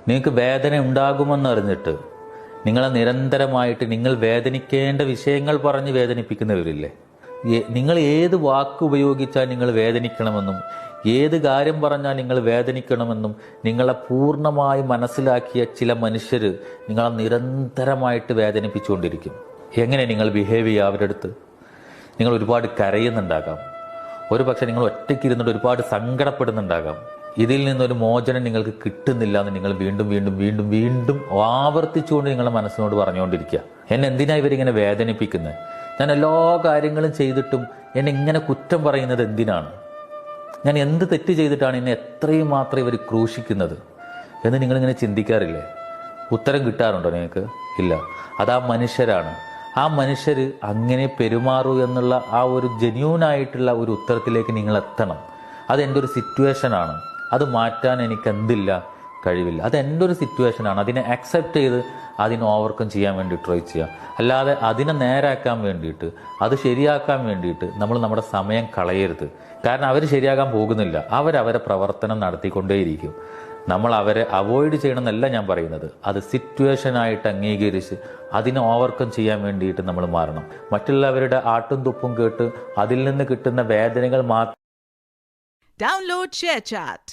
നിങ്ങൾക്ക് വേദന ഉണ്ടാകുമെന്നറിഞ്ഞിട്ട് നിങ്ങളെ നിരന്തരമായിട്ട് നിങ്ങൾ വേദനിക്കേണ്ട വിഷയങ്ങൾ പറഞ്ഞ് വേദനിപ്പിക്കുന്നവരില്ലേ? നിങ്ങൾ ഏത് വാക്ക് ഉപയോഗിച്ചാൽ നിങ്ങൾ വേദനിക്കണമെന്നും ഏത് കാര്യം പറഞ്ഞാൽ നിങ്ങൾ വേദനിക്കണമെന്നും നിങ്ങളെ പൂർണ്ണമായി മനസ്സിലാക്കിയ ചില മനുഷ്യർ നിങ്ങളെ നിരന്തരമായിട്ട് വേദനിപ്പിച്ചുകൊണ്ടിരിക്കും. എങ്ങനെ നിങ്ങൾ ബിഹേവ് ചെയ്യുക അവരുടെ അടുത്ത്? നിങ്ങൾ ഒരുപാട് കരയുന്നുണ്ടാകാം, ഒരു പക്ഷെ നിങ്ങൾ ഒറ്റയ്ക്ക് ഇരുന്നിട്ട് ഒരുപാട് സങ്കടപ്പെടുന്നുണ്ടാകാം. ഇതിൽ നിന്നൊരു മോചനം നിങ്ങൾക്ക് കിട്ടുന്നില്ല എന്ന് നിങ്ങൾ വീണ്ടും വീണ്ടും വീണ്ടും വീണ്ടും ആവർത്തിച്ചുകൊണ്ട് നിങ്ങളുടെ മനസ്സിനോട് പറഞ്ഞുകൊണ്ടിരിക്കുക. എന്നെ എന്തിനാ ഇവരിങ്ങനെ വേദനിപ്പിക്കുന്നത്? ഞാൻ എല്ലാ കാര്യങ്ങളും ചെയ്തിട്ടും എന്നെ ഇങ്ങനെ കുറ്റം പറയുന്നത് എന്തിനാണ്? ഞാൻ എന്ത് തെറ്റ് ചെയ്തിട്ടാണ് എന്നെ എത്രയും മാത്രം ഇവർ ക്രൂശിക്കുന്നത് എന്ന് നിങ്ങളിങ്ങനെ ചിന്തിക്കാറില്ലേ? ഉത്തരം കിട്ടാറുണ്ടോ നിങ്ങൾക്ക്? ഇല്ല. അതാ മനുഷ്യരാണ്. ആ മനുഷ്യർ അങ്ങനെ പെരുമാറൂ എന്നുള്ള ആ ഒരു ജെന്യൂനായിട്ടുള്ള ഒരു ഉത്തരത്തിലേക്ക് നിങ്ങൾ എത്തണം. അതെൻ്റെ ഒരു സിറ്റുവേഷനാണ്, അത് മാറ്റാൻ എനിക്ക് എന്തില്ല, കഴിവില്ല. അത് എൻ്റെ ഒരു സിറ്റുവേഷനാണ്. അതിനെ അക്സെപ്റ്റ് ചെയ്ത് അതിനെ ഓവർകം ചെയ്യാൻ വേണ്ടി ട്രൈ ചെയ്യുക. അല്ലാതെ അതിനെ നേരാക്കാൻ വേണ്ടിയിട്ട്, അത് ശരിയാക്കാൻ വേണ്ടിയിട്ട് നമ്മൾ നമ്മുടെ സമയം കളയരുത്. കാരണം അവർ ശരിയാകാൻ പോകുന്നില്ല. അവരവരെ പ്രവർത്തനം നടത്തിക്കൊണ്ടേയിരിക്കും. നമ്മൾ അവരെ അവോയ്ഡ് ചെയ്യണമെന്നല്ല ഞാൻ പറയുന്നത്. അത് സിറ്റുവേഷനായിട്ട് അംഗീകരിച്ച് അതിനെ ഓവർകം ചെയ്യാൻ വേണ്ടിയിട്ട് നമ്മൾ മാറണം. മറ്റുള്ളവരുടെ ആട്ടും തുപ്പും കേട്ട് അതിൽ നിന്ന് കിട്ടുന്ന വേദനകൾ മാത്രം Download ShareChat.